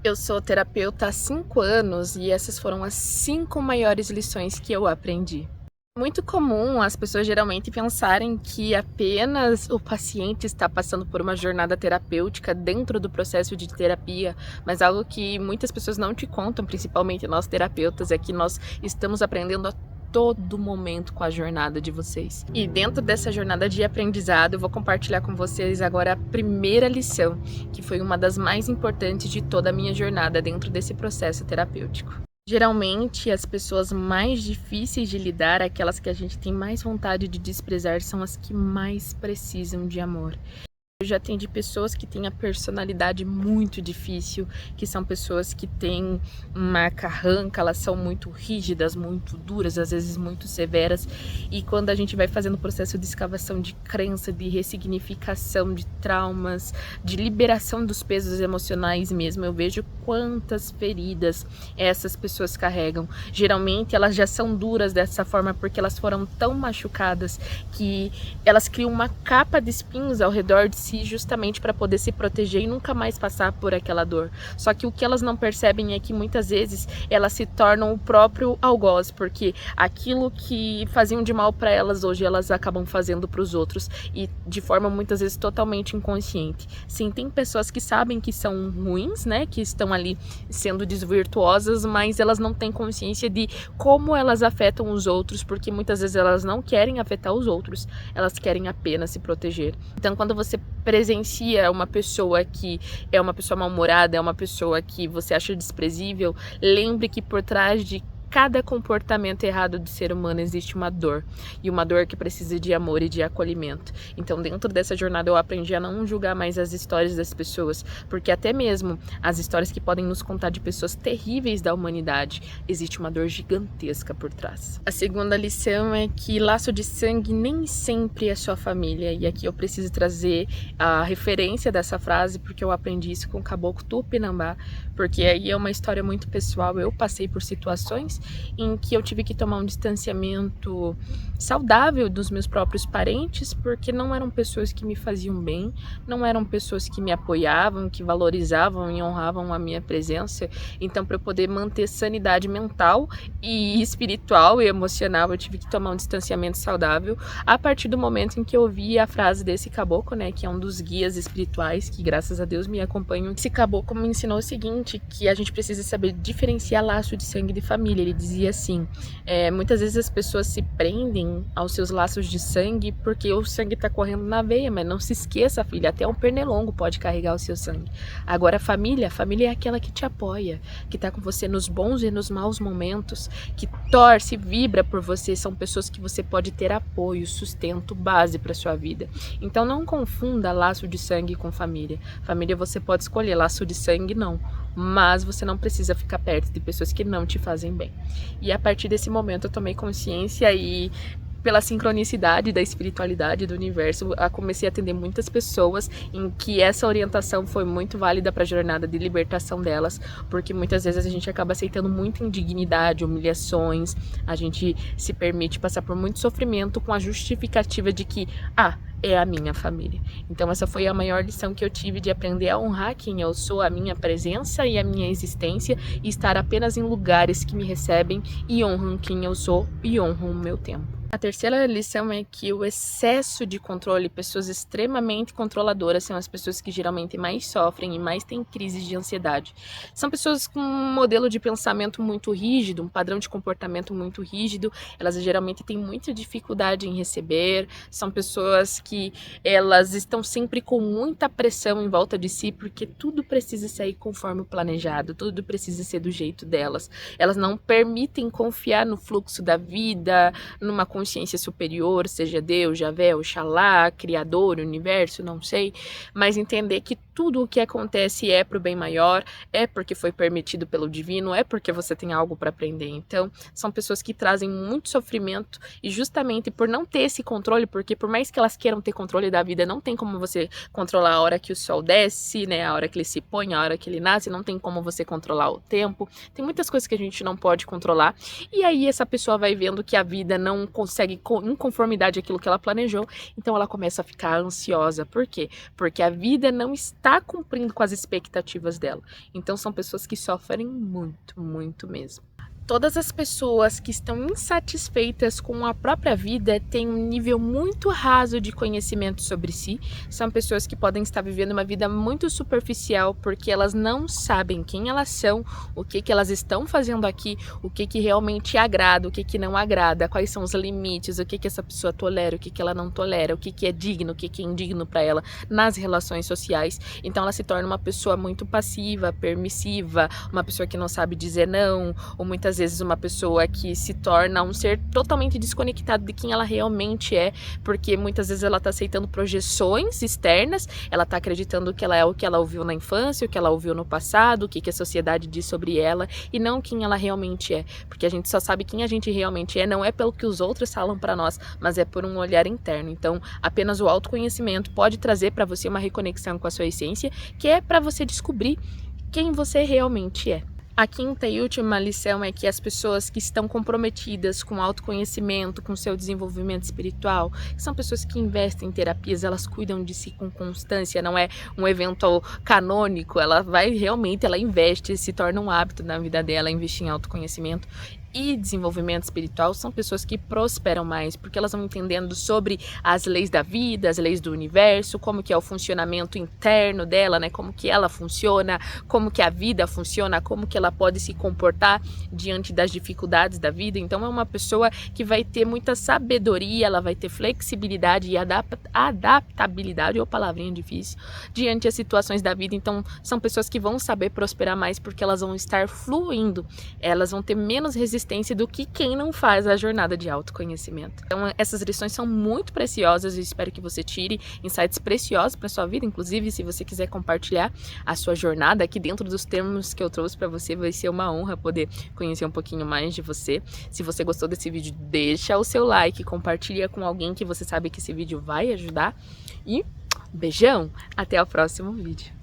Eu sou terapeuta há 5 anos e essas foram as 5 maiores lições que eu aprendi. Muito comum as pessoas geralmente pensarem que apenas o paciente está passando por uma jornada terapêutica dentro do processo de terapia, mas algo que muitas pessoas não te contam, principalmente nós terapeutas, é que nós estamos aprendendo a todo momento com a jornada de vocês. E dentro dessa jornada de aprendizado, eu vou compartilhar com vocês agora a primeira lição, que foi uma das mais importantes de toda a minha jornada dentro desse processo terapêutico. Geralmente, as pessoas mais difíceis de lidar, aquelas que a gente tem mais vontade de desprezar, são as que mais precisam de amor. Eu já atendi pessoas que têm a personalidade muito difícil, que são pessoas que têm uma carranca, elas são muito rígidas, muito duras, às vezes muito severas. E quando a gente vai fazendo o processo de escavação de crença, de ressignificação de traumas, de liberação dos pesos emocionais mesmo, eu vejo quantas feridas essas pessoas carregam. Geralmente elas já são duras dessa forma porque elas foram tão machucadas que elas criam uma capa de espinhos ao redor de si justamente para poder se proteger e nunca mais passar por aquela dor. Só que o que elas não percebem é que muitas vezes elas se tornam o próprio algoz, porque aquilo que faziam de mal para elas hoje elas acabam fazendo para os outros e de forma muitas vezes totalmente inconsciente. Sim, tem pessoas que sabem que são ruins, né, que estão ali sendo desvirtuosas, mas elas não têm consciência de como elas afetam os outros, porque muitas vezes elas não querem afetar os outros, elas querem apenas se proteger. Então, quando você presencia uma pessoa que é uma pessoa mal-humorada, é uma pessoa que você acha desprezível, lembre que por trás de cada comportamento errado do ser humano existe uma dor, e uma dor que precisa de amor e de acolhimento. Então, dentro dessa jornada eu aprendi a não julgar mais as histórias das pessoas, porque até mesmo as histórias que podem nos contar de pessoas terríveis da humanidade, existe uma dor gigantesca por trás. A segunda lição é que laço de sangue nem sempre é sua família, e aqui eu preciso trazer a referência dessa frase, porque eu aprendi isso com o Caboclo Tupinambá, porque aí é uma história muito pessoal. Eu passei por situações em que eu tive que tomar um distanciamento saudável dos meus próprios parentes, porque não eram pessoas que me faziam bem, não eram pessoas que me apoiavam, que valorizavam e honravam a minha presença. Então, para eu poder manter sanidade mental e espiritual e emocional, eu tive que tomar um distanciamento saudável a partir do momento em que eu ouvi a frase desse caboclo, né, que é um dos guias espirituais que, graças a Deus, me acompanham. Esse caboclo me ensinou o seguinte, que a gente precisa saber diferenciar laço de sangue de família. Ele dizia assim, muitas vezes as pessoas se prendem aos seus laços de sangue porque o sangue está correndo na veia, mas não se esqueça, filha, até um pernilongo pode carregar o seu sangue. Agora a família é aquela que te apoia, que está com você nos bons e nos maus momentos, que torce, vibra por você, são pessoas que você pode ter apoio, sustento, base para sua vida. Então não confunda laço de sangue com família. Família você pode escolher, laço de sangue não, mas você não precisa ficar perto de pessoas que não te fazem bem. E a partir desse momento eu tomei consciência e pela sincronicidade da espiritualidade do universo, eu comecei a atender muitas pessoas em que essa orientação foi muito válida para a jornada de libertação delas, porque muitas vezes a gente acaba aceitando muita indignidade, humilhações, a gente se permite passar por muito sofrimento com a justificativa de que, é a minha família. Então essa foi a maior lição que eu tive, de aprender a honrar quem eu sou, a minha presença e a minha existência, e estar apenas em lugares que me recebem e honram quem eu sou e honram o meu tempo. A terceira lição é que o excesso de controle, pessoas extremamente controladoras são as pessoas que geralmente mais sofrem e mais têm crises de ansiedade. São pessoas com um modelo de pensamento muito rígido, um padrão de comportamento muito rígido, elas geralmente têm muita dificuldade em receber, são pessoas que elas estão sempre com muita pressão em volta de si, porque tudo precisa sair conforme o planejado, tudo precisa ser do jeito delas. Elas não permitem confiar no fluxo da vida, numa consciência superior, seja Deus, Javé, Oxalá, Criador, Universo, não sei, mas entender que tudo o que acontece é para o bem maior, é porque foi permitido pelo divino, é porque você tem algo para aprender. Então, são pessoas que trazem muito sofrimento e justamente por não ter esse controle, porque por mais que elas queiram ter controle da vida, não tem como você controlar a hora que o sol desce, né, a hora que ele se põe, a hora que ele nasce, não tem como você controlar o tempo, tem muitas coisas que a gente não pode controlar, e aí essa pessoa vai vendo que a vida não consegue em conformidade aquilo que ela planejou, então ela começa a ficar ansiosa. Por quê? Porque a vida não está está cumprindo com as expectativas dela. Então são pessoas que sofrem muito, muito mesmo. Todas as pessoas que estão insatisfeitas com a própria vida têm um nível muito raso de conhecimento sobre si. São pessoas que podem estar vivendo uma vida muito superficial porque elas não sabem quem elas são, o que elas estão fazendo aqui, o que realmente agrada, o que não agrada, quais são os limites, o que essa pessoa tolera, o que ela não tolera, o que é digno, o que é indigno para ela nas relações sociais. Então ela se torna uma pessoa muito passiva, permissiva, uma pessoa que não sabe dizer não, ou muitas vezes uma pessoa que se torna um ser totalmente desconectado de quem ela realmente é, porque muitas vezes ela está aceitando projeções externas, ela está acreditando que ela é o que ela ouviu na infância, o que ela ouviu no passado, o que a sociedade diz sobre ela, e não quem ela realmente é, porque a gente só sabe quem a gente realmente é, não é pelo que os outros falam para nós, mas é por um olhar interno. Então apenas o autoconhecimento pode trazer para você uma reconexão com a sua essência, que é para você descobrir quem você realmente é. A quinta e última lição é que as pessoas que estão comprometidas com o autoconhecimento, com o seu desenvolvimento espiritual, são pessoas que investem em terapias, elas cuidam de si com constância, não é um evento canônico, ela investe, se torna um hábito na vida dela, investir em autoconhecimento e desenvolvimento espiritual. São pessoas que prosperam mais, porque elas vão entendendo sobre as leis da vida, as leis do universo, como que é o funcionamento interno dela, né? Como que ela funciona, como que a vida funciona, como que ela pode se comportar diante das dificuldades da vida. Então é uma pessoa que vai ter muita sabedoria, ela vai ter flexibilidade e adaptabilidade, ou palavrinha difícil, diante das situações da vida. Então são pessoas que vão saber prosperar mais, porque elas vão estar fluindo, elas vão ter menos resistência do que quem não faz a jornada de autoconhecimento. Então essas lições são muito preciosas e espero que você tire insights preciosos para sua vida. Inclusive, se você quiser compartilhar a sua jornada aqui dentro dos termos que eu trouxe para você, vai ser uma honra poder conhecer um pouquinho mais de você. Se você gostou desse vídeo, deixa o seu like, compartilha com alguém que você sabe que esse vídeo vai ajudar e beijão, até o próximo vídeo.